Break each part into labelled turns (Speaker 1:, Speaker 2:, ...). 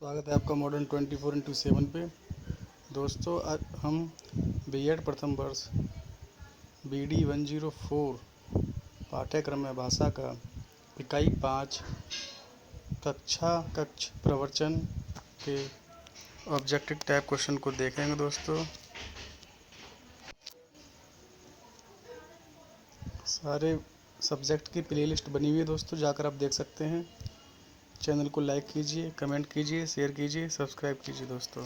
Speaker 1: स्वागत है आपका मॉडर्न 24x7 पे। दोस्तों, आज हम बीएड प्रथम वर्ष BD 104 पाठ्यक्रम में भाषा का इकाई 5 कक्ष प्रवचन के ऑब्जेक्टिव टाइप क्वेश्चन को देखेंगे। दोस्तों, सारे सब्जेक्ट की प्लेलिस्ट बनी हुई है, दोस्तों जाकर आप देख सकते हैं। चैनल को लाइक कीजिए, कमेंट कीजिए, शेयर कीजिए, सब्सक्राइब कीजिए। दोस्तों,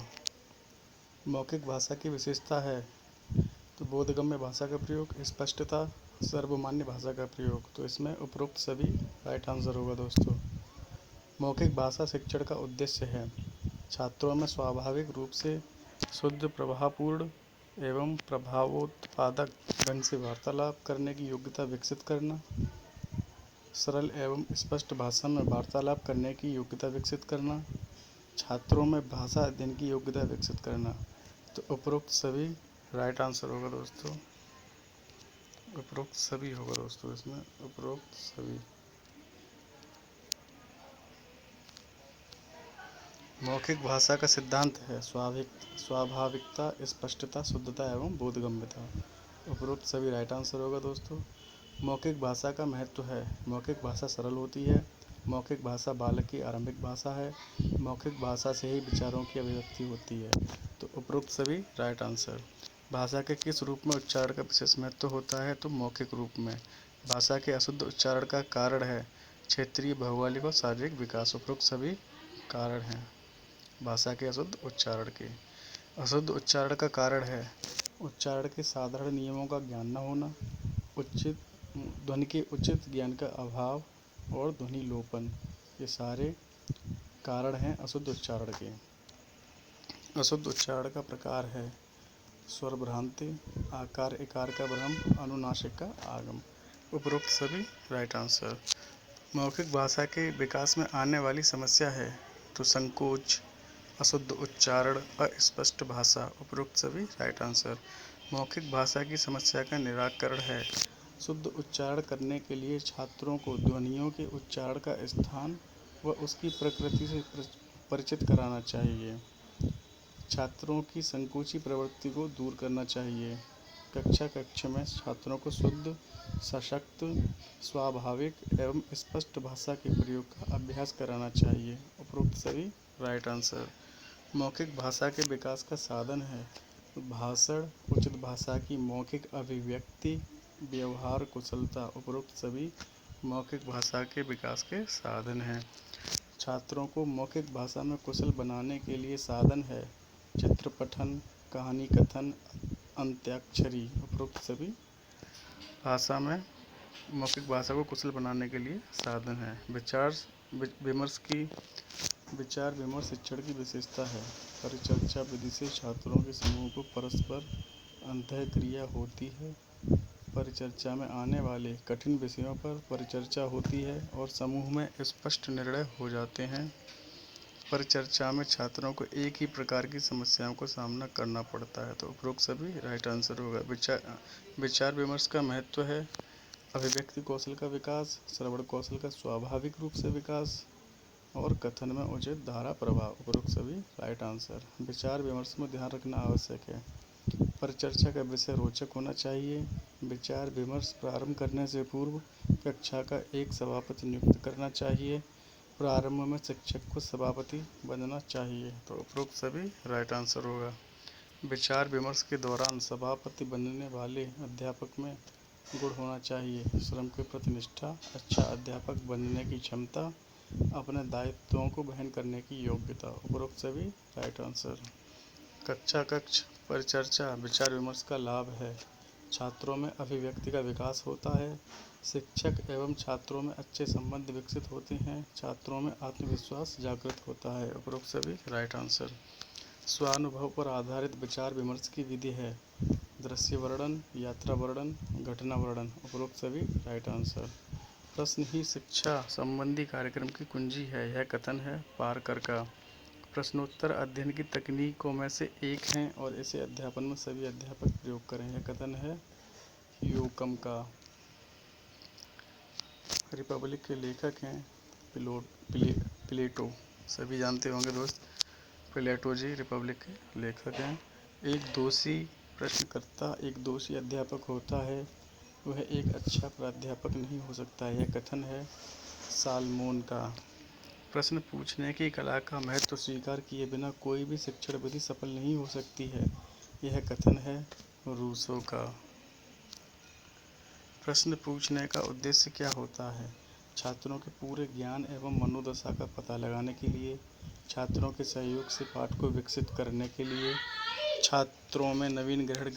Speaker 1: मौखिक भाषा की विशेषता है तो बोधगम्य भाषा का प्रयोग, स्पष्टता, सर्वमान्य भाषा का प्रयोग। तो इसमें उपरोक्त सभी राइट आंसर होगा। दोस्तों, मौखिक भाषा शिक्षण का उद्देश्य है छात्रों में स्वाभाविक रूप से शुद्ध, प्रभावपूर्ण एवं प्रभावोत्पादक ढंग से वार्तालाप करने की योग्यता विकसित करना, सरल एवं स्पष्ट भाषा में वार्तालाप करने की योग्यता विकसित करना, छात्रों में भाषा अध्ययन की योग्यता विकसित करना। तो उपरोक्त सभी राइट आंसर होगा। दोस्तों, उपरोक्त सभी होगा। दोस्तों, इसमें उपरोक्त सभी। मौखिक भाषा का सिद्धांत है स्वाभाविकता, स्पष्टता, शुद्धता एवं बोधगम्यता। उपरोक्त सभी राइट आंसर होगा। दोस्तों, मौखिक भाषा का महत्व है मौखिक भाषा सरल होती है, मौखिक भाषा बालक की आरंभिक भाषा है, मौखिक भाषा से ही विचारों की अभिव्यक्ति होती है। तो उपरोक्त सभी राइट आंसर। भाषा के किस रूप में उच्चारण का विशेष महत्व होता है? तो मौखिक रूप में। भाषा के अशुद्ध उच्चारण का कारण है क्षेत्रीय, भौगोलिक और शारीरिक विकास। उपरोक्त सभी कारण हैं भाषा के अशुद्ध उच्चारण के। अशुद्ध उच्चारण का कारण है उच्चारण के साधारण नियमों का ज्ञान न होना, उचित ध्वनि के उचित ज्ञान का अभाव और ध्वनि लोपन। ये सारे कारण हैं अशुद्ध उच्चारण के। अशुद्ध उच्चारण का प्रकार है स्वर भ्रांति, आकार इकार का भ्रम, अनुनासिक का आगम। उपरोक्त सभी राइट आंसर। मौखिक भाषा के विकास में आने वाली समस्या है तो संकोच, अशुद्ध उच्चारण, अस्पष्ट भाषा। उपरोक्त सभी राइट आंसर। मौखिक भाषा की समस्या का निराकरण है शुद्ध उच्चारण करने के लिए छात्रों को ध्वनियों के उच्चारण का स्थान व उसकी प्रकृति से परिचित कराना चाहिए। छात्रों की संकोची प्रवृत्ति को दूर करना चाहिए। कक्ष में छात्रों को शुद्ध, सशक्त, स्वाभाविक एवं स्पष्ट भाषा के प्रयोग का अभ्यास कराना चाहिए। उपरोक्त सभी राइट आंसर। मौखिक भाषा के विकास का साधन है भाषण, उचित भाषा की मौखिक अभिव्यक्ति, व्यवहार कुशलता। उपरोक्त सभी मौखिक भाषा के विकास के साधन हैं। छात्रों को मौखिक भाषा में कुशल बनाने के लिए साधन है चित्र पठन, कहानी कथन, अंत्याक्षरी। उपरोक्त सभी भाषा में मौखिक भाषा को कुशल बनाने के लिए साधन है। विचार विमर्श शिक्षण की विशेषता है परिचर्चा विधि से छात्रों के समूह को परस्पर अंतःक्रिया होती है। परिचर्चा में आने वाले कठिन विषयों पर परिचर्चा होती है और समूह में स्पष्ट निर्णय हो जाते हैं। परिचर्चा में छात्रों को एक ही प्रकार की समस्याओं का सामना करना पड़ता है। तो उपरोक्त सभी राइट आंसर होगा। विचार विमर्श का महत्व है अभिव्यक्ति कौशल का विकास, श्रवण कौशल का स्वाभाविक रूप से विकास और कथन में उचित धारा प्रभाव। उपरोक्त सभी राइट आंसर। विचार विमर्श में ध्यान रखना आवश्यक है परिचर्चा का विषय रोचक होना चाहिए। विचार विमर्श प्रारंभ करने से पूर्व कक्षा का एक सभापति नियुक्त करना चाहिए। प्रारंभ में शिक्षक को सभापति बनना चाहिए। तो उपरोक्त सभी राइट आंसर होगा। विचार विमर्श के दौरान सभापति बनने वाले अध्यापक में गुण होना चाहिए श्रम के प्रति निष्ठा, अच्छा अध्यापक बनने की क्षमता, अपने दायित्वों को वहन करने की योग्यता। उपरोक्त सभी राइट आंसर। कक्ष परिचर्चा विचार विमर्श का लाभ है छात्रों में अभिव्यक्ति का विकास होता है, शिक्षक एवं छात्रों में अच्छे संबंध विकसित होते हैं, छात्रों में आत्मविश्वास जागृत होता है। उपरोक्त सभी राइट आंसर। स्वानुभव पर आधारित विचार विमर्श की विधि है दृश्य वर्णन, यात्रा वर्णन, घटना वर्णन। उपरोक्त सभी राइट आंसर। प्रश्न ही शिक्षा संबंधी कार्यक्रम की कुंजी है यह कथन है पारकर का। प्रश्नोत्तर अध्ययन की तकनीकों में से एक है और इसे अध्यापन में सभी अध्यापक प्रयोग करें यह कथन है यूकम का। रिपब्लिक के लेखक हैं प्लेटो। सभी जानते होंगे दोस्त, प्लेटो जी रिपब्लिक के लेखक हैं। एक दोषी प्रश्नकर्ता एक दोषी अध्यापक होता है, वह एक अच्छा प्राध्यापक नहीं हो सकता। यह कथन है सालमोन का। प्रश्न पूछने की कला का महत्व स्वीकार किए बिना कोई भी शिक्षण विधि सफल नहीं हो सकती है। यह कथन है रूसो का। प्रश्न पूछने का उद्देश्य क्या होता है? छात्रों के पूरे ज्ञान एवं मनोदशा का पता लगाने के लिए, छात्रों के सहयोग से पाठ को विकसित करने के लिए, छात्रों में नवीन ग्रहण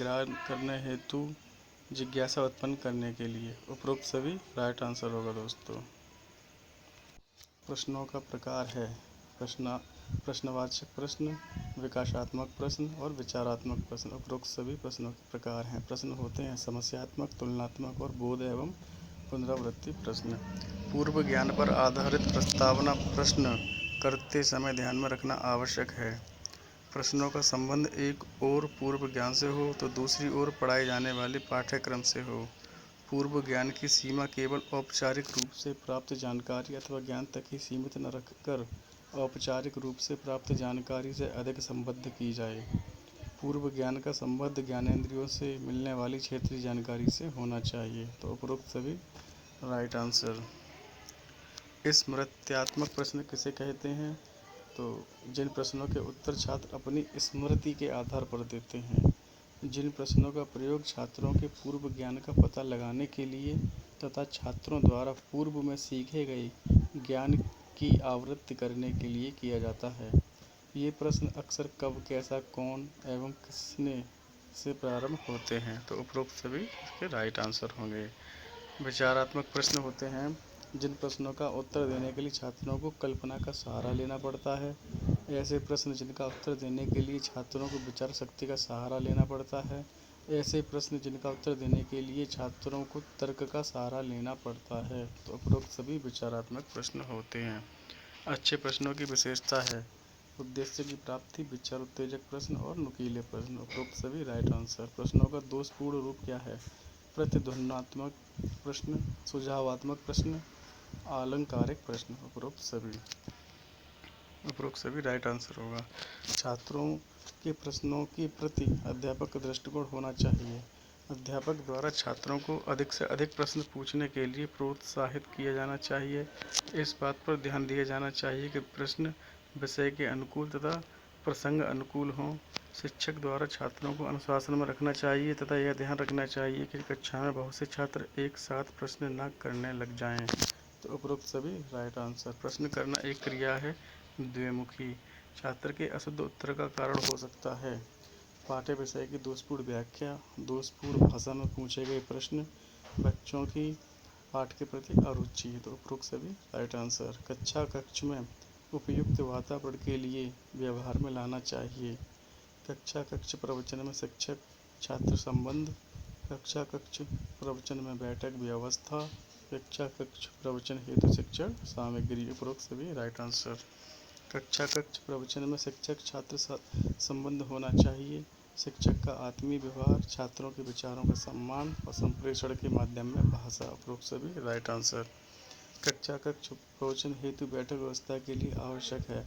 Speaker 1: करने हेतु जिज्ञासा उत्पन्न करने के लिए। उपरोक्त सभी राइट आंसर होगा दोस्तों। प्रश्नों का प्रकार है प्रश्नवाचक प्रश्न, विकासात्मक प्रश्न और विचारात्मक प्रश्न। उपरोक्त सभी प्रश्नों के प्रकार हैं। प्रश्न होते हैं समस्यात्मक, तुलनात्मक और बोध एवं पुनरावृत्ति प्रश्न। पूर्व ज्ञान पर आधारित प्रस्तावना प्रश्न करते समय ध्यान में रखना आवश्यक है। प्रश्नों का संबंध एक ओर पूर्व ज्ञान से हो तो दूसरी ओर पढ़ाए जाने वाले पाठ्यक्रम से हो। पूर्व ज्ञान की सीमा केवल औपचारिक रूप से प्राप्त जानकारी अथवा ज्ञान तक ही सीमित न रखकर औपचारिक रूप से प्राप्त जानकारी से अधिक संबद्ध की जाए। पूर्व ज्ञान का संबंध ज्ञानेंद्रियों से मिलने वाली क्षेत्रीय जानकारी से होना चाहिए। तो उपरोक्त सभी राइट आंसर। स्मृत्यात्मक प्रश्न किसे कहते हैं? तो जिन प्रश्नों के उत्तर छात्र अपनी स्मृति के आधार पर देते हैं, जिन प्रश्नों का प्रयोग छात्रों के पूर्व ज्ञान का पता लगाने के लिए तथा छात्रों द्वारा पूर्व में सीखे गए ज्ञान की आवृत्ति करने के लिए किया जाता है। ये प्रश्न अक्सर कब, कैसा, कौन एवं किसने से प्रारंभ होते हैं। तो उपरोक्त सभी इसके राइट आंसर होंगे। विचारात्मक प्रश्न होते हैं जिन प्रश्नों का उत्तर देने के लिए छात्रों को कल्पना का सहारा लेना पड़ता है। ऐसे प्रश्न जिनका उत्तर देने के लिए छात्रों को विचार शक्ति का सहारा लेना पड़ता है। ऐसे प्रश्न जिनका उत्तर देने के लिए छात्रों को तर्क का सहारा लेना पड़ता है। तो उपरोक्त सभी विचारात्मक प्रश्न होते हैं। अच्छे प्रश्नों की विशेषता है उद्देश्य की प्राप्ति, विचार उत्तेजक प्रश्न और नुकीले प्रश्न। उपरोक्त सभी राइट आंसर। प्रश्नों का दोषपूर्ण रूप क्या है? प्रतिध्वन्यात्मक प्रश्न, सुझावात्मक प्रश्न, आलंकारिक प्रश्न। उपरोक्त सभी राइट आंसर होगा। छात्रों के प्रश्नों के प्रति अध्यापक का दृष्टिकोण होना चाहिए। अध्यापक द्वारा छात्रों को अधिक से अधिक प्रश्न पूछने के लिए प्रोत्साहित किया जाना चाहिए। इस बात पर ध्यान दिया जाना चाहिए कि प्रश्न विषय के अनुकूल तथा प्रसंग अनुकूल हों। शिक्षक द्वारा छात्रों को अनुशासन में रखना चाहिए तथा यह ध्यान रखना चाहिए कि कक्षा में बहुत से छात्र एक साथ प्रश्न न करने लग जाएं। तो उपरोक्त सभी राइट आंसर। प्रश्न करना एक क्रिया है द्विमुखी। छात्र के अशुद्ध उत्तर का कारण हो सकता है पाठ्य विषय की दोषपूर्ण व्याख्या, दोषपूर्ण भाषा में पूछे गए प्रश्न, बच्चों की पाठ के प्रति अरुचि। तो उपरोक्त सभी राइट आंसर। कक्ष में उपयुक्त वातावरण के लिए व्यवहार में लाना चाहिए। कक्ष प्रवचन में शिक्षक छात्र संबंध, कक्ष प्रवचन में बैठक व्यवस्था, कक्ष प्रवचन हेतु शिक्षण सामग्री। उपरोक्त सभी राइट आंसर। कक्ष प्रवचन में शिक्षक छात्र संबंध होना चाहिए। शिक्षक का आत्मीय व्यवहार, छात्रों के विचारों का सम्मान और संप्रेषण के माध्यम में भाषा। उपरोक्त सभी राइट आंसर। कक्ष प्रवचन हेतु बैठक व्यवस्था के लिए आवश्यक है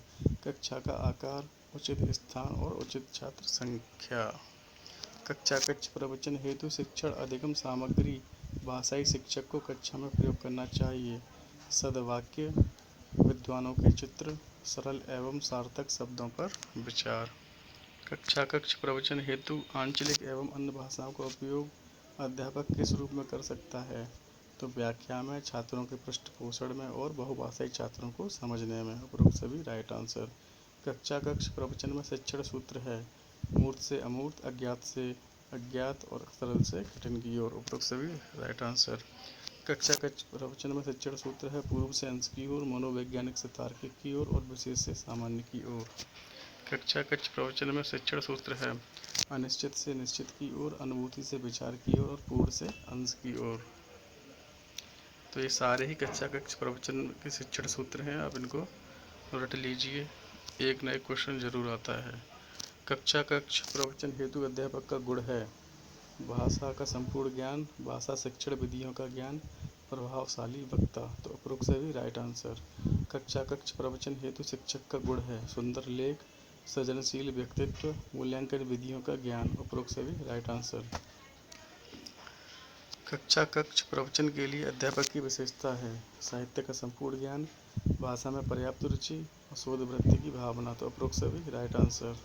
Speaker 1: कक्षा का आकार, उचित स्थान और उचित छात्र संख्या। कक्ष प्रवचन हेतु शिक्षण अधिगम सामग्री, भाषाई शिक्षक को कक्षा में प्रयोग करना चाहिए। सदवाक्य, विद्वानों के चित्र, सरल एवं सार्थक शब्दों पर विचार। कक्ष प्रवचन हेतु आंचलिक एवं अन्य भाषाओं का उपयोग अध्यापक किस रूप में कर सकता है? तो व्याख्या में, छात्रों के पृष्ठपोषण में और बहुभाषाई छात्रों को समझने में। उपरोक्त सभी राइट आंसर। कक्ष प्रवचन में शिक्षण सूत्र है मूर्त से अमूर्त, अज्ञात से अज्ञात और सरल से कठिन की ओर। उपरोक्त सभी राइट आंसर। कक्ष प्रवचन में शिक्षण सूत्र है पूर्व से अंश की ओर, मनोवैज्ञानिक से तार्किक की ओर और विशेष से सामान्य की ओर। कक्ष प्रवचन में शिक्षण सूत्र है अनिश्चित से निश्चित की ओर, अनुभूति से विचार की ओर और पूर्ण से अंश की ओर। तो ये सारे ही कक्ष प्रवचन के शिक्षण सूत्र हैं, आप इनको रट लीजिए, एक ना एक क्वेश्चन जरूर आता है। कक्ष प्रवचन हेतु अध्यापक का गुण है भाषा का संपूर्ण ज्ञान, भाषा शिक्षण विधियों का ज्ञान, प्रभावशाली वक्ता। तो उपरोक्त सभी राइट आंसर। कक्षा कक्ष प्रवचन हेतु शिक्षक का गुण है सुंदर लेख, सृजनशील व्यक्तित्व, मूल्यांकन विधियों का ज्ञान। उपरोक्त सभी राइट आंसर। कक्षा कक्ष प्रवचन के लिए अध्यापक की विशेषता है साहित्य का संपूर्ण ज्ञान, भाषा में पर्याप्त रुचि और शोध वृत्ति की भावना। तो उपरोक्त सभी राइट आंसर।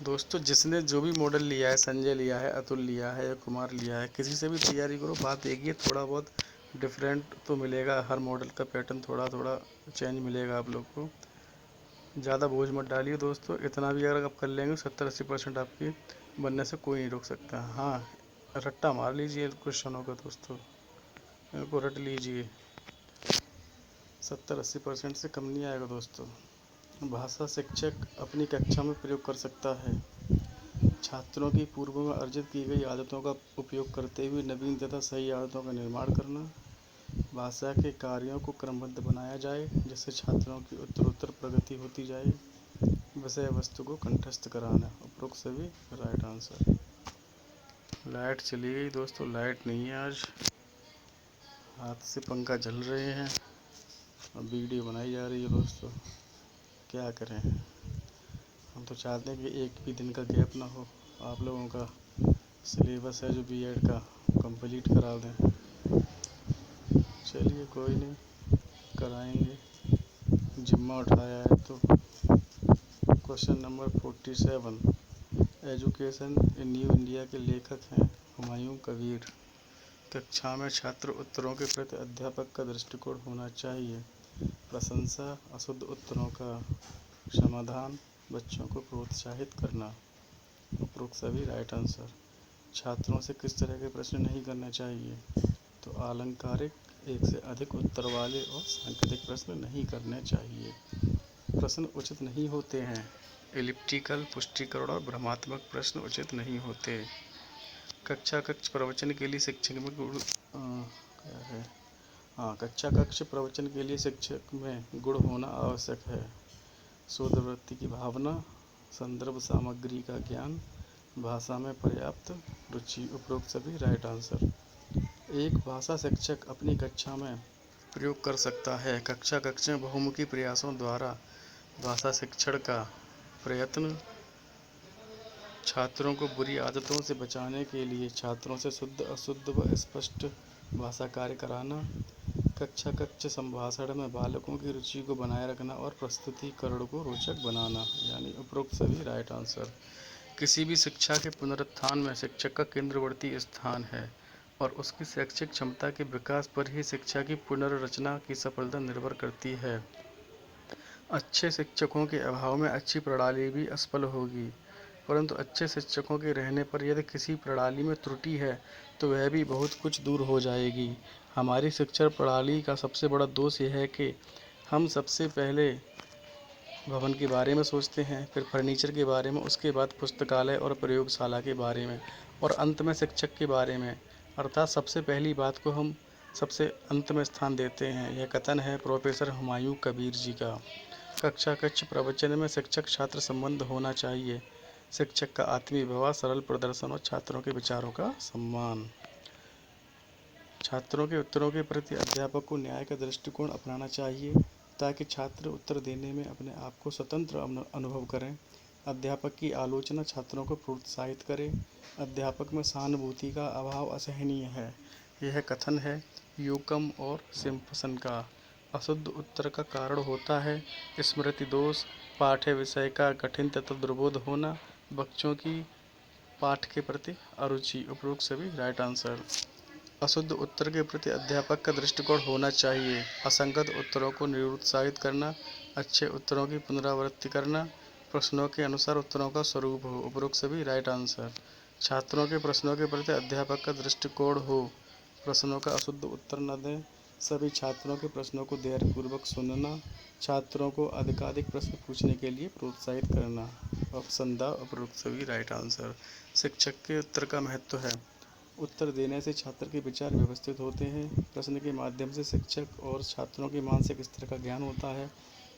Speaker 1: दोस्तों जिसने जो भी मॉडल लिया है, संजय लिया है, अतुल लिया है या कुमार लिया है, किसी से भी तैयारी करो, बात एक ही है, थोड़ा बहुत डिफरेंट तो मिलेगा, हर मॉडल का पैटर्न थोड़ा थोड़ा चेंज मिलेगा आप लोग को। ज़्यादा बोझ मत डालिए दोस्तों, इतना भी अगर आप कर लेंगे 70-80% आपकी बनने से कोई नहीं रोक सकता। हाँ, रट्टा मार लीजिए क्वेश्चनों का दोस्तों, इनको रट लीजिए, 70-80% से कम नहीं आएगा दोस्तों। भाषा शिक्षक अपनी कक्षा में प्रयोग कर सकता है छात्रों की पूर्व में अर्जित की गई आदतों का उपयोग करते हुए नवीन तथा सही आदतों का निर्माण करना। भाषा के कार्यों को क्रमबद्ध बनाया जाए जिससे छात्रों की उत्तरोत्तर प्रगति होती जाए। विषय वस्तु को कंठस्थ कराना। उपरोक्त सभी राइट आंसर। लाइट चली गई दोस्तों, लाइट नहीं है आज, हाथ से पंखा झल रहे हैं और वीडियो बनाई जा रही है दोस्तों, क्या करें। हम तो चाहते हैं कि एक भी दिन का गैप ना हो, आप लोगों का सिलेबस है जो बीएड का कंप्लीट करा दें। चलिए कोई नहीं, कराएंगे, जिम्मा उठाया है तो। Question number 47, education in new India के लेखक हैं हुमायूं कबीर। कक्षा में छात्र उत्तरों के प्रति अध्यापक का दृष्टिकोण होना चाहिए प्रशंसा, अशुद्ध उत्तरों का समाधान, बच्चों को प्रोत्साहित करना। उपरोक्त सभी राइट आंसर। छात्रों से किस तरह के प्रश्न नहीं करने चाहिए, तो आलंकारिक, एक से अधिक उत्तर वाले और सांकेतिक प्रश्न नहीं करने चाहिए। प्रश्न उचित नहीं होते हैं, एलिप्टिकल, पुष्टिकरण और भ्रमात्मक प्रश्न उचित नहीं होते। कक्षा कक्ष प्रवचन के लिए शिक्षक में गुण क्या है, कक्षा कक्ष प्रवचन के लिए शिक्षक में गुण होना आवश्यक है शोध वृत्ति की भावना, संदर्भ सामग्री का ज्ञान, भाषा में पर्याप्त रुचि। उपरोक्त सभी राइट आंसर। एक भाषा शिक्षक अपनी कक्षा में प्रयोग कर सकता है कक्षा कक्ष में बहुमुखी प्रयासों द्वारा भाषा शिक्षण का प्रयत्न, छात्रों को बुरी आदतों से बचाने के लिए छात्रों से शुद्ध, अशुद्ध व स्पष्ट भाषा कार्य कराना, कक्षा कक्ष संभाषण में बालकों की रुचि को बनाए रखना और प्रस्तुतिकरण को रोचक बनाना। यानी उपरोक्त सभी राइट आंसर। किसी भी शिक्षा के पुनरुत्थान में शिक्षक का केंद्रवर्ती स्थान है और उसकी शैक्षिक क्षमता के विकास पर ही शिक्षा की पुनर्रचना की सफलता निर्भर करती है। अच्छे शिक्षकों के अभाव में अच्छी प्रणाली भी असफल होगी, परंतु अच्छे शिक्षकों के रहने पर यदि किसी प्रणाली में त्रुटि है तो वह भी बहुत कुछ दूर हो जाएगी। हमारी शिक्षा प्रणाली का सबसे बड़ा दोष यह है कि हम सबसे पहले भवन के बारे में सोचते हैं, फिर फर्नीचर के बारे में, उसके बाद पुस्तकालय और प्रयोगशाला के बारे में और अंत में शिक्षक के बारे में, अर्थात सबसे पहली बात को हम सबसे अंत में स्थान देते हैं। यह कथन है प्रोफेसर हुमायूं कबीर जी का। कक्षा कक्ष प्रवचन में शिक्षक छात्र संबंध होना चाहिए, शिक्षक का आत्मीय व्यवहार, सरल प्रदर्शन और छात्रों के विचारों का सम्मान। छात्रों के उत्तरों के प्रति अध्यापक को न्याय का दृष्टिकोण अपनाना चाहिए ताकि छात्र उत्तर देने में अपने आप को स्वतंत्र अनुभव करें। अध्यापक की आलोचना छात्रों को प्रोत्साहित करे। अध्यापक में सहानुभूति का अभाव असहनीय है। यह कथन है यूकम और सिम्पसन का। अशुद्ध उत्तर का कारण होता है स्मृति दोष, पाठ्य विषय का कठिन तथा दुर्बोध होना, बच्चों की पाठ के प्रति अरुचि। उपरोक्त सभी राइट आंसर। अशुद्ध उत्तर के प्रति अध्यापक का दृष्टिकोण होना चाहिए असंगत उत्तरों को निरुत्साहित करना, अच्छे उत्तरों की पुनरावृत्ति करना, प्रश्नों के अनुसार उत्तरों का स्वरूप हो। उपरोक्त सभी राइट आंसर। छात्रों के प्रश्नों के प्रति अध्यापक का दृष्टिकोण हो, प्रश्नों का अशुद्ध उत्तर न दें, सभी छात्रों के प्रश्नों को धैर्यपूर्वक सुनना, छात्रों को अधिकाधिक प्रश्न पूछने के लिए प्रोत्साहित करना। ऑप्शन द उपरोक्त सभी राइट आंसर। शिक्षक के उत्तर का महत्व है। उत्तर देने से छात्र के विचार व्यवस्थित होते हैं। प्रश्न के माध्यम से शिक्षक और छात्रों के मानसिक स्तर का ज्ञान होता है।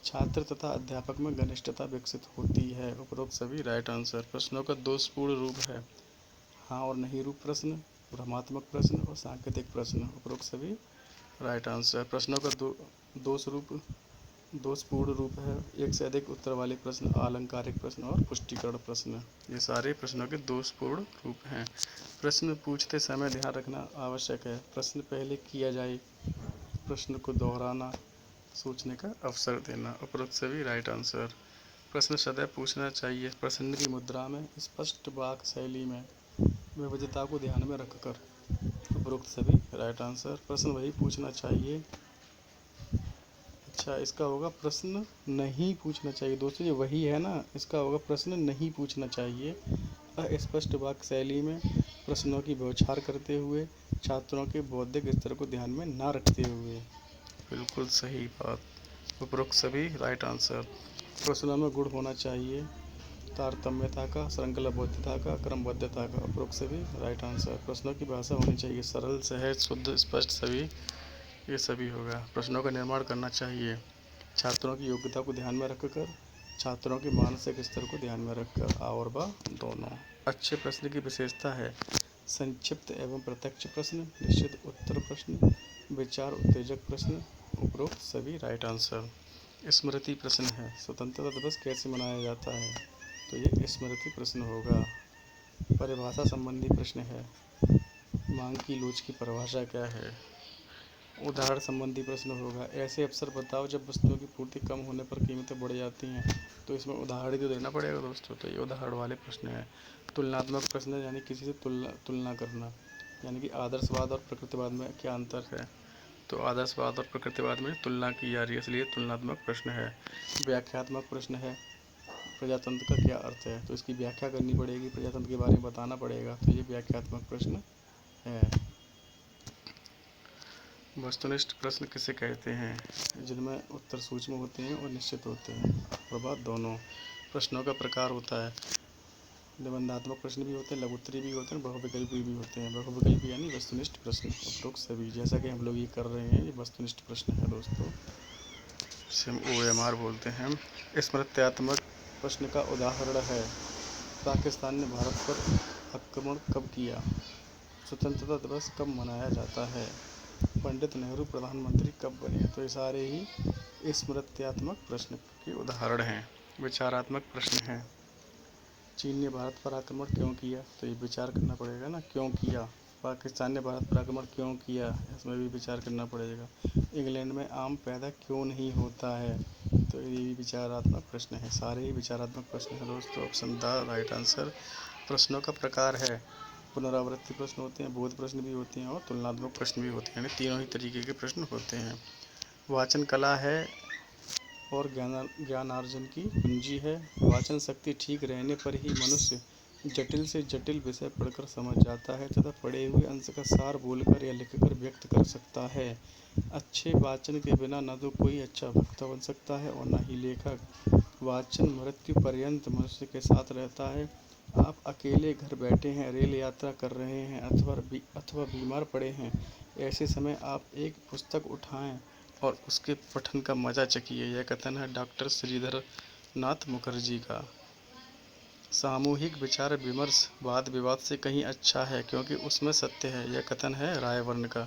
Speaker 1: छात्र तथा अध्यापक में घनिष्ठता विकसित होती है। उपरोक्त सभी राइट आंसर। प्रश्नों का दोषपूर्ण रूप है हाँ और नहीं रूप प्रश्न, भ्रमात्मक प्रश्न और सांकेतिक प्रश्न। उपरोक्त सभी राइट आंसर। प्रश्नों का दोषपूर्ण रूप है एक से अधिक उत्तर वाले प्रश्न, आलंकारिक प्रश्न और पुष्टिकरण प्रश्न। ये सारे प्रश्नों के दोषपूर्ण रूप हैं। प्रश्न पूछते समय ध्यान रखना आवश्यक है। प्रश्न पहले किया जाए, प्रश्न को दोहराना, सोचने का अवसर देना। उपरोक्त सभी राइट आंसर। प्रश्न सदैव पूछना चाहिए, प्रश्न की मुद्रा में, स्पष्ट वाक शैली में, विविधता को ध्यान में रखकर। उपरोक्त सभी राइट आंसर। प्रश्न वही पूछना चाहिए। अच्छा, इसका होगा प्रश्न नहीं पूछना चाहिए दोस्तों, ये वही है ना, इसका होगा प्रश्न नहीं पूछना चाहिए। अस्पष्ट वाक्य शैली में, प्रश्नों की बौछार करते हुए, छात्रों के बौद्धिक स्तर को ध्यान में ना रखते हुए। बिल्कुल सही बात। उपरोक्त सभी राइट आंसर। प्रश्नों में गुण होना चाहिए, तारतम्यता का, श्रृंखलाबद्धता का, क्रमबद्धता का। उपरोक्त सभी राइट आंसर। प्रश्नों की भाषा होनी चाहिए सरल, सहज, शुद्ध, स्पष्ट, सभी, ये सभी होगा। प्रश्नों का निर्माण करना चाहिए छात्रों की योग्यता को ध्यान में रखकर, छात्रों के मानसिक स्तर को ध्यान में रखकर, आ और बा दोनों। अच्छे प्रश्न की विशेषता है संक्षिप्त एवं प्रत्यक्ष प्रश्न, निश्चित उत्तर प्रश्न, विचार उत्तेजक प्रश्न। उपरोक्त सभी राइट आंसर। स्मृति प्रश्न है, स्वतंत्रता दिवस कैसे मनाया जाता है, तो ये स्मृति प्रश्न होगा। परिभाषा संबंधी प्रश्न है, मांग की लोच की परिभाषा क्या है। उदाहरण संबंधी प्रश्न होगा, ऐसे अवसर बताओ जब वस्तुओं की पूर्ति कम होने पर कीमतें बढ़ जाती हैं, तो इसमें उदाहरण तो देना पड़ेगा दोस्तों, तो ये उदाहरण वाले प्रश्न हैं। तुलनात्मक प्रश्न यानी किसी से तुलना करना, यानी कि आदर्शवाद और प्रकृतिवाद में क्या अंतर है, तो आदर्शवाद और प्रकृतिवाद में तुलना की जा रही है, इसलिए तुलनात्मक प्रश्न है। व्याख्यात्मक प्रश्न है, प्रजातंत्र का क्या अर्थ है, तो इसकी व्याख्या करनी पड़ेगी, प्रजातंत्र के बारे में बताना पड़ेगा, तो ये व्याख्यात्मक प्रश्न है। वस्तुनिष्ठ प्रश्न किसे कहते हैं, जिनमें उत्तर सूक्ष्म होते हैं और निश्चित होते हैं, प्रभाव दोनों। प्रश्नों का प्रकार होता है, निबंधात्मक प्रश्न भी होते हैं, लघुत्तरीय भी होते हैं, बहुविकल्पी भी होते हैं। बहुविकल्पी यानी वस्तुनिष्ठ प्रश्न। उपरोक्त सभी, जैसा कि हम लोग ये कर रहे हैं, ये वस्तुनिष्ठ प्रश्न है दोस्तों, इसे हम OMR बोलते हैं। स्मृत्यात्मक प्रश्न का उदाहरण है, पाकिस्तान ने भारत पर आक्रमण कब किया, स्वतंत्रता दिवस कब मनाया जाता है, पंडित नेहरू प्रधानमंत्री कब बने, तो ये सारे ही स्मृत्यात्मक प्रश्न के उदाहरण हैं। विचारात्मक प्रश्न हैं, चीन ने भारत पर आक्रमण क्यों किया, तो ये विचार करना पड़ेगा ना, क्यों किया। पाकिस्तान ने भारत पर आक्रमण क्यों किया, इसमें भी विचार करना पड़ेगा। इंग्लैंड में आम पैदा क्यों नहीं होता है, तो ये भी विचारात्मक प्रश्न है, सारे ही विचारात्मक प्रश्न हैं दोस्तों। Option the right answer. प्रश्नों का प्रकार है, पुनरावृत्ति प्रश्न होते हैं, बोध प्रश्न भी होते हैं और तुलनात्मक प्रश्न भी होते हैं, यानी तीनों ही तरीके के प्रश्न होते हैं। वाचन कला है और ज्ञानार्जन की कुंजी है। वाचन शक्ति ठीक रहने पर ही मनुष्य जटिल से जटिल विषय पढ़कर समझ जाता है तथा पढ़े हुए अंश का सार बोलकर या लिखकर व्यक्त कर सकता है। अच्छे वाचन के बिना न तो कोई अच्छा वक्ता बन सकता है और न ही लेखक। वाचन मृत्यु पर्यंत मनुष्य के साथ रहता है। आप अकेले घर बैठे हैं, रेल यात्रा कर रहे हैं अथवा बीमार पड़े हैं, ऐसे समय आप एक पुस्तक उठाएं और उसके पठन का मजा चखिए। यह कथन है डॉक्टर श्रीधर नाथ मुखर्जी का। सामूहिक विचार विमर्श वाद विवाद से कहीं अच्छा है क्योंकि उसमें सत्य है, यह कथन है रायवर्न का।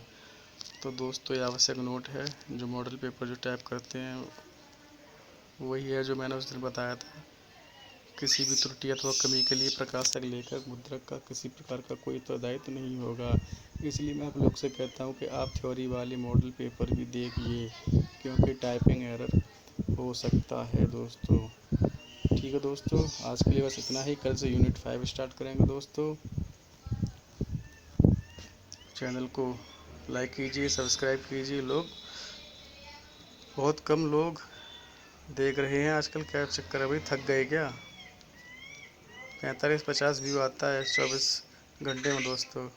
Speaker 1: तो दोस्तों ये आवश्यक नोट है, जो मॉडल पेपर जो टाइप करते हैं वही है जो मैंने उस दिन बताया था। किसी भी त्रुटि अथवा कमी के लिए प्रकाशक, लेखक, मुद्रक का किसी प्रकार का कोई उत्तरदायित्व नहीं होगा। इसलिए मैं आप लोग से कहता हूँ कि आप थ्योरी वाले मॉडल पेपर भी देखिए, क्योंकि टाइपिंग एरर हो सकता है दोस्तों। ठीक है दोस्तों, आज के लिए बस इतना ही। कल से यूनिट 5 स्टार्ट करेंगे दोस्तों। चैनल को लाइक कीजिए, सब्सक्राइब कीजिए। लोग बहुत कम लोग देख रहे हैं आजकल, क्या चक्कर है भाई, थक गए क्या। 45-50 व्यू आता है 24 घंटे में दोस्तों,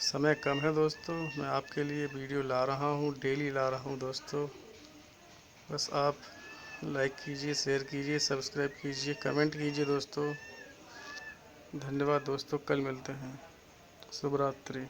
Speaker 1: समय कम है दोस्तों। मैं आपके लिए वीडियो ला रहा हूँ, डेली ला रहा हूँ दोस्तों। बस आप लाइक कीजिए, शेयर कीजिए, सब्सक्राइब कीजिए, कमेंट कीजिए दोस्तों। धन्यवाद दोस्तों, कल मिलते हैं। शुभ रात्रि।